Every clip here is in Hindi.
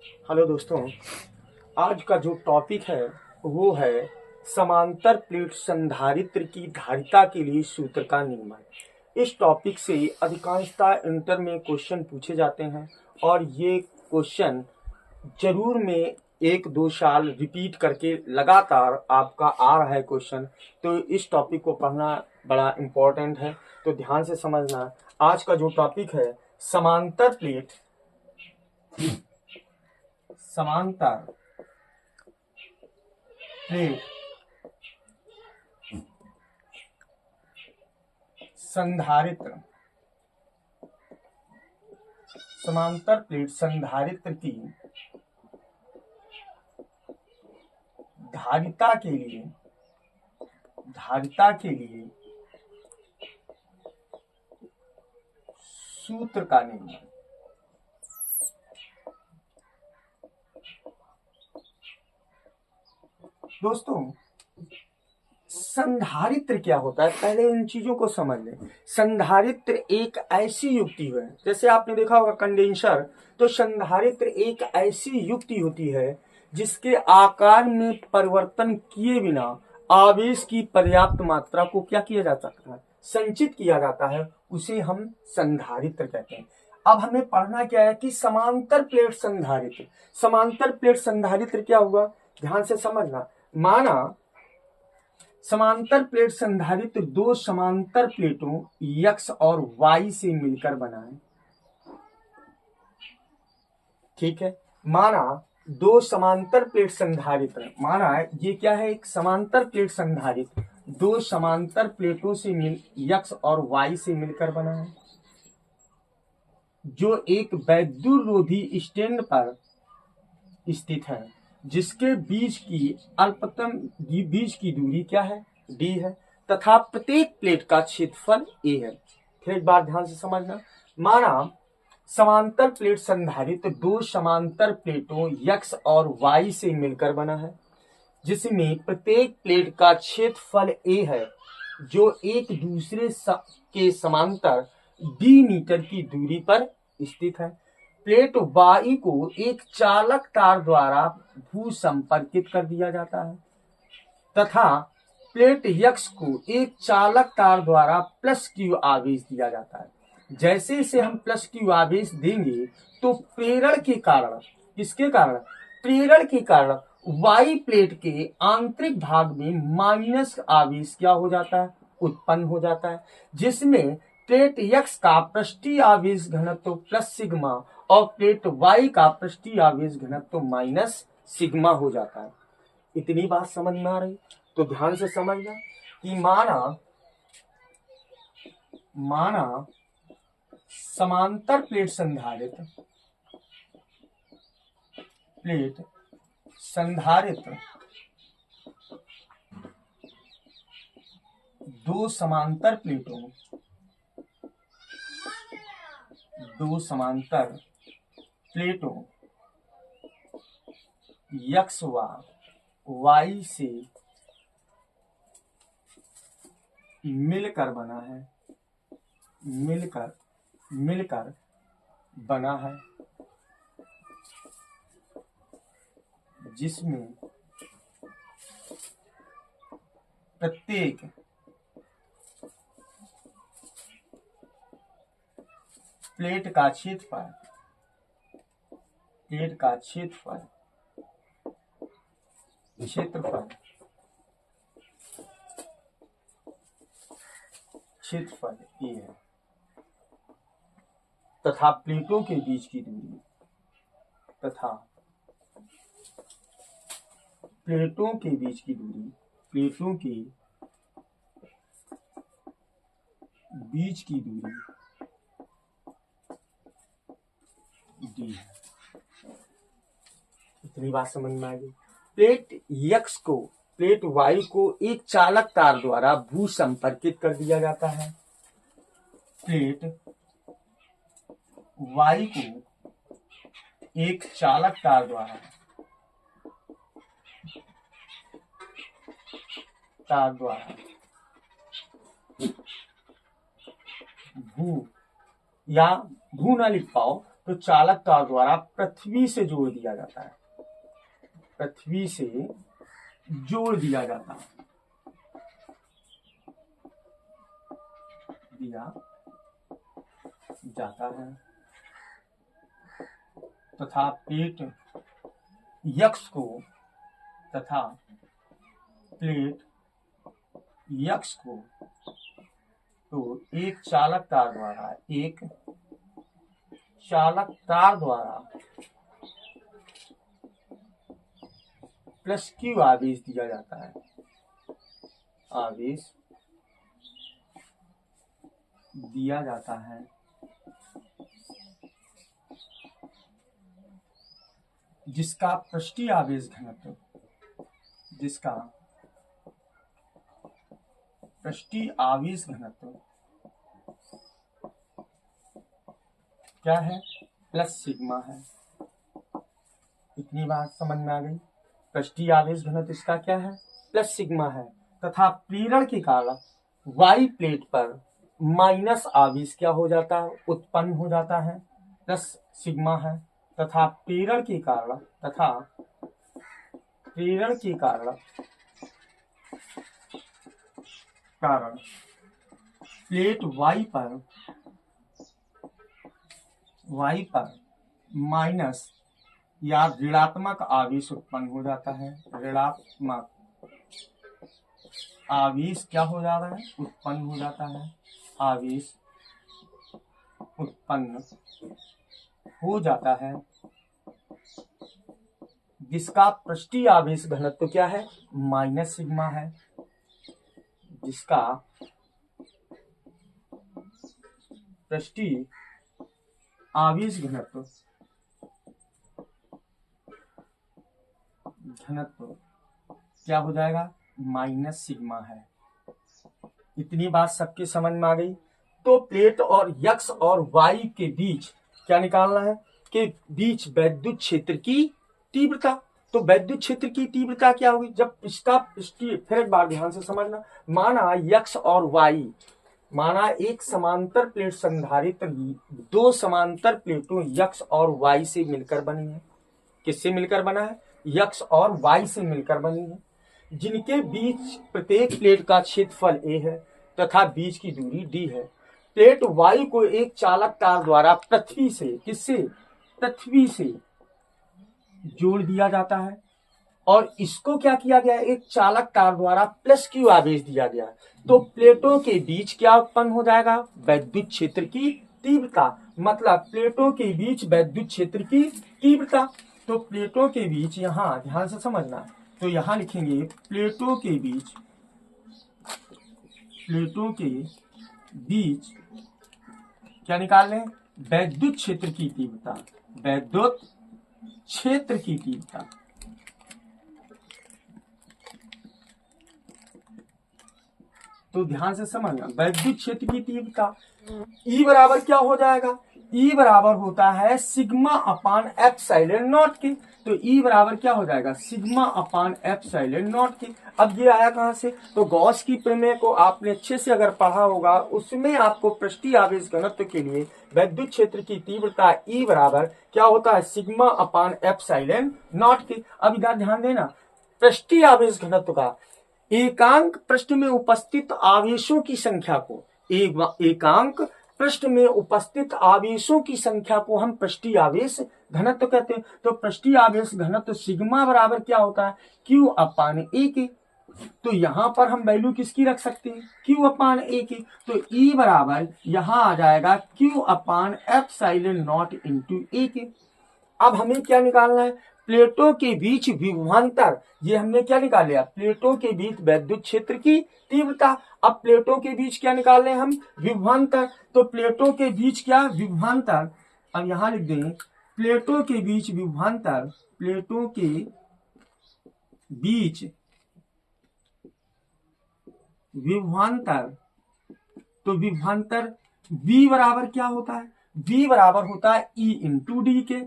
हेलो दोस्तों, आज का जो टॉपिक है वो है समांतर प्लेट संधारित्र की धारिता के लिए सूत्र का नियमन। इस टॉपिक से अधिकांशतः इंटर में क्वेश्चन पूछे जाते हैं और ये क्वेश्चन जरूर में 1-2 साल रिपीट करके लगातार आपका आ रहा है क्वेश्चन। तो इस टॉपिक को पढ़ना बड़ा इम्पोर्टेंट है, तो ध्यान से समझना। आज का जो टॉपिक है समांतर प्लेट प्लेट संधारित्र समांतर प्लेट संधारित्र की धारिता के लिए सूत्र का नियमन। दोस्तों, संधारित्र क्या होता है, पहले इन चीजों को समझ लें। संधारित्र एक ऐसी युक्ति है, जैसे आपने देखा होगा कंडेंसर, तो संधारित्र एक ऐसी युक्ति होती है जिसके आकार में परिवर्तन किए बिना आवेश की पर्याप्त मात्रा को क्या किया जा सकता है, संचित किया जाता है। उसे हम संधारित्र कहते हैं। अब हमें पढ़ना क्या है कि समांतर प्लेट संधारित्र क्या हुआ, ध्यान से समझना। माना समांतर प्लेट संधारित्र दो समांतर प्लेटों x और y से मिलकर बना है। ठीक है, माना दो समांतर प्लेट संधारित्र, माना ये क्या है, एक समांतर प्लेट संधारित्र दो समांतर प्लेटों से x और y से मिलकर बना है, जो एक वैद्युतरोधी स्टैंड पर स्थित है, जिसके बीच की दूरी क्या है, d है, तथा प्रत्येक प्लेट का क्षेत्रफल a है। फिर एक बार ध्यान से समझना। माना समांतर प्लेट संधारित्र दो समांतर प्लेटों x और y से मिलकर बना है, जिसमें प्रत्येक प्लेट का क्षेत्रफल a है, जो एक दूसरे के समांतर d मीटर की दूरी पर स्थित है। प्लेट y को एक चालक तार द्वारा भू संपर्कित कर दिया जाता है तथा प्लेट x को एक चालक तार द्वारा प्लस Q आवेश दिया जाता है। जैसे इसे हम प्लस Q आवेश देंगे तो प्रेरण के कारण, किसके कारण, प्रेरण के कारण y प्लेट के आंतरिक भाग में माइनस आवेश क्या हो जाता है, उत्पन्न हो जाता है, जिसमें प्लेट x का पृष्ठीय आवेश घनत्व प्लस सिग्मा और प्लेट y का पृष्ठीय आवेश घनत्व माइनस सिग्मा हो जाता है। इतनी बात समझ में आ रही? तो ध्यान से समझना कि माना समांतर प्लेट संधारित्र दो समांतर प्लेटों x व y से मिलकर बना है, जिसमें प्रत्येक प्लेट का क्षेत्रफल ए है तथा प्लेटों के बीच की दूरी डी है। इतनी बात समझ में आ गई। प्लेट y को एक चालक तार द्वारा भू संपर्कित कर दिया जाता है। प्लेट y को एक चालक तार द्वारा भू ना लिख पाओ तो चालक तार द्वारा पृथ्वी से जोड़ दिया जाता है, पृथ्वी से जोड़ दिया जाता है, दिया जाता है तथा प्लेट यक्स को तथा प्लेट यक्स को तो एक चालक तार द्वारा प्लस क्यू आवेश दिया जाता है, आवेश दिया जाता है जिसका पृष्ठीय आवेश घनत्व, जिसका पृष्ठीय आवेश घनत्व क्या है, प्लस सिग्मा है। इतनी बात समझ में आ गई। पृष्ठीय आवेश घनत्व इसका क्या है, प्लस सिग्मा है तथा प्रेरण के कारण वाई प्लेट पर माइनस आवेश क्या हो जाता है, उत्पन्न हो जाता है, प्लस सिग्मा है तथा प्रेरण के कारण प्लेट वाई पर माइनस या ऋणात्मक आवेश उत्पन्न हो जाता है, ऋणात्मक आवेश क्या हो जा रहा है, उत्पन्न हो जाता है, आवेश उत्पन्न हो जाता है जिसका पृष्ठीय आवेश घनत्व क्या है, माइनस सिग्मा है, जिसका पृष्ठीय आवेश घनत्व क्या हो जाएगा, माइनस सिग्मा है। इतनी बात सबके समझ में आ गई। तो प्लेट और यक्स और वाई के बीच क्या निकालना है कि बीच वैद्युत क्षेत्र की तीव्रता। तो वैद्युत क्षेत्र की तीव्रता क्या होगी, जब इसका पृष्ठीय, फिर एक बार ध्यान से समझना, माना यक्स और वाई, माना एक समांतर प्लेट संधारित्र दो समांतर प्लेटों यक्स और वाई से मिलकर बनी है। किससे मिलकर बना है, यक्स और वाई से मिलकर बनी है, जिनके बीच प्रत्येक प्लेट का क्षेत्रफल a है तथा बीच की दूरी d है। प्लेट वाई को एक चालक तार द्वारा पृथ्वी से, किससे, पृथ्वी से जोड़ दिया जाता है और इसको क्या किया गया, एक चालक तार द्वारा प्लस क्यू आवेश दिया गया। तो प्लेटों के बीच क्या उत्पन्न हो जाएगा, वैद्युत क्षेत्र की तीव्रता, मतलब प्लेटों के बीच वैद्युत क्षेत्र की तीव्रता। तो प्लेटों के बीच, यहां ध्यान से समझना, तो यहां लिखेंगे प्लेटों के बीच क्या निकाल लें, वैद्युत क्षेत्र की तीव्रता, वैद्युत क्षेत्र की तीव्रता। तो ध्यान से समझना, वैद्युत क्षेत्र की तीव्रता E बराबर क्या हो जाएगा, E बराबर होता है सिग्मा अपान एप्सिलॉन नॉट के। तो E बराबर क्या हो जाएगा, सिग्मा अपान एप्सिलॉन नॉट के। अब ये आया कहां से, तो गॉस की प्रमेय को आपने अच्छे से अगर पढ़ा होगा, उसमें आपको पृष्ठीय आवेश घनत्व के लिए वैद्युत क्षेत्र की तीव्रता E बराबर क्या होता है, सिग्मा अपान एप्सिलॉन नॉट के। अब इधर ध्यान देना, पृष्ठीय आवेश घनत्व का एकांक पृष्ठ में उपस्थित आवेशों की संख्या को, एकांक पृष्ठ में उपस्थित आवेशों की संख्या को हम पृष्ठीय आवेश घनत्व कहते हैं। तो पृष्ठीय आवेश घनत्व सिग्मा बराबर क्या होता है, Q अपान A के। तो यहां पर हम वैल्यू किसकी रख सकते हैं, Q अपान A की। तो E बराबर यहां आ जाएगा Q upon epsilon naught into A के। अब हमें क्या निकालना है, प्लेटों के बीच विभवांतर, ये हमने क्या निकाल लिया, प्लेटों के बीच वैद्युत क्षेत्र की तीव्रता। अब प्लेटों के बीच क्या निकाल रहे हैं हम, विभवांतर। तो प्लेटों के बीच क्या, विभवांतर। अब यहां लिख देंगे प्लेटों के बीच विभवांतर, प्लेटों के बीच विभवांतर। तो विभवांतर V बराबर क्या होता है, V बराबर होता है E इंटू डी के।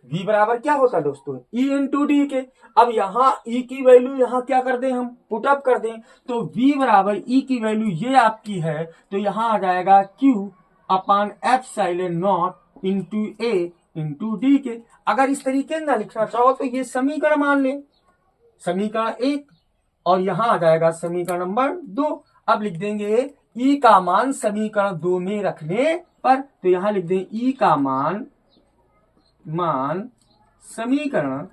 V बराबर क्या होता है दोस्तों, E इंटू डी के। अब यहाँ E की वैल्यू यहाँ क्या कर दें, हम पुट अप कर दें। तो V बराबर E की वैल्यू ये आपकी है, तो यहाँ आ जाएगा Q अपान एप्सिलॉन नॉट इंटू ए इंटू डी के। अगर इस तरीके ना लिखना चाहो तो ये समीकरण मान ले, समीकरण 1, और यहां आ जाएगा समीकरण नंबर 2। अब लिख देंगे ई का मान समीकरण 2 में रखने पर, तो यहां लिख दें ई का मान समीकरण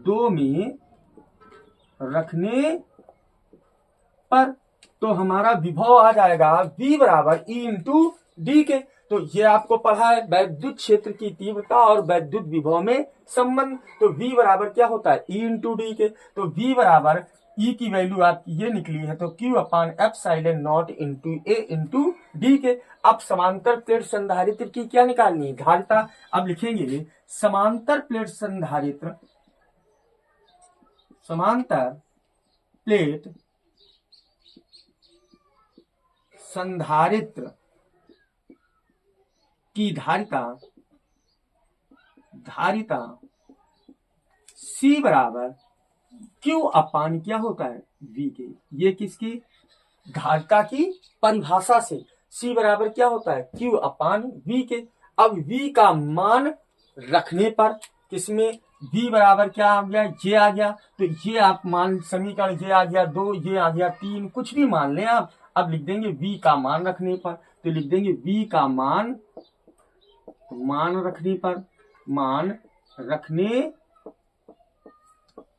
2 में रखने पर, तो हमारा विभव आ जाएगा V बराबर E इंटू डी के। तो ये आपको पढ़ा है वैद्युत क्षेत्र की तीव्रता और वैद्युत विभव में संबंध। तो V बराबर क्या होता है E इंटू डी के। तो V बराबर E की वैल्यू आपकी ये निकली है, तो Q upon epsilon naught into A into D के। अब समांतर प्लेट संधारित्र की क्या निकालनी है, धारिता। अब लिखेंगे समांतर प्लेट संधारित्र, समांतर प्लेट संधारित्र की धारिता C बराबर Q अपान क्या होता है V के। ये किसकी, धारिता की परिभाषा से C बराबर क्या होता है Q अपान V के। अब V का मान रखने पर किसमें V बराबर क्या आ गया, ये आ गया। तो ये आप मान समीकरण ये आ गया 2, ये आ गया 3, कुछ भी मान लें आप। अब लिख देंगे V का मान रखने पर, तो लिख देंगे V का मान रखने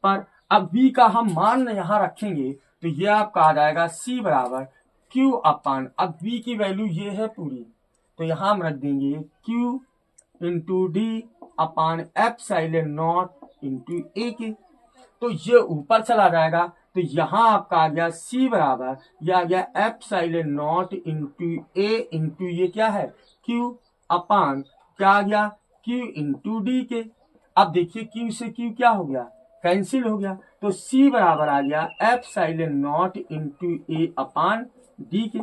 पर। अब V का हम मान यहां रखेंगे तो ये आपका आ जाएगा C बराबर Q अपान, अब V की वैल्यू ये है पूरी, तो यहां हम रख देंगे Q into D upon epsilon naught into A K. तो ये ऊपर चला जाएगा, तो यहां आपका आ गया C बराबर, ये आ गया एप्सिलॉन नॉट इंटू ए इंटू ये क्या है Q अपान क्या आ गया Q इंटू डी के। अब देखिए Q से Q क्या हो गया, कैंसिल हो गया, तो C बराबर आ गया एप्सिलॉन नॉट इंटू ए अपान डी के।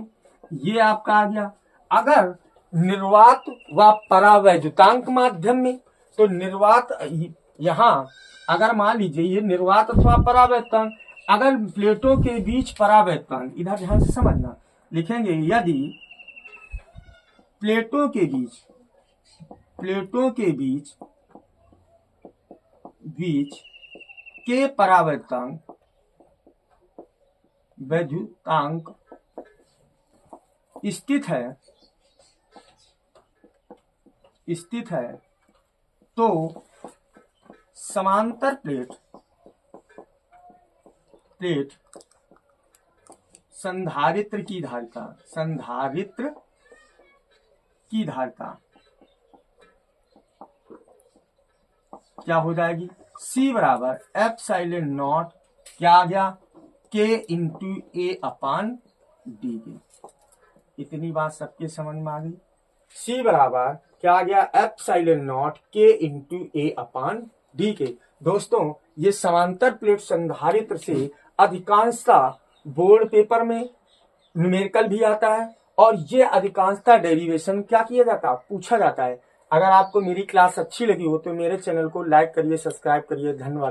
ये आपका आ गया। अगर निर्वात व परावैद्युतांक माध्यम में, तो निर्वात यहाँ अगर मान लीजिए ये निर्वात अथवा परावैद्युतांक, अगर प्लेटों के बीच परावैद्युतांक, इधर ध्यान से समझना, लिखेंगे यदि प्लेटों के बीच के परावैद्युतांक स्थित है तो समांतर प्लेट संधारित्र की धारिता क्या हो जाएगी, C बराबर एप्सिलॉन नॉट क्या आ गया K इंटू ए अपान डी के। इतनी बात सबके समझ में आ गई। C बराबर क्या आ गया epsilon not K into A upon D के। दोस्तों ये समांतर प्लेट संधारित्र से अधिकांशतः बोर्ड पेपर में न्यूमेरिकल भी आता है, और ये अधिकांशतः डेरिवेशन क्या किया जाता है, पूछा जाता है। अगर आपको मेरी क्लास अच्छी लगी हो तो मेरे चैनल को लाइक करिए, सब्सक्राइब करिए। धन्यवाद।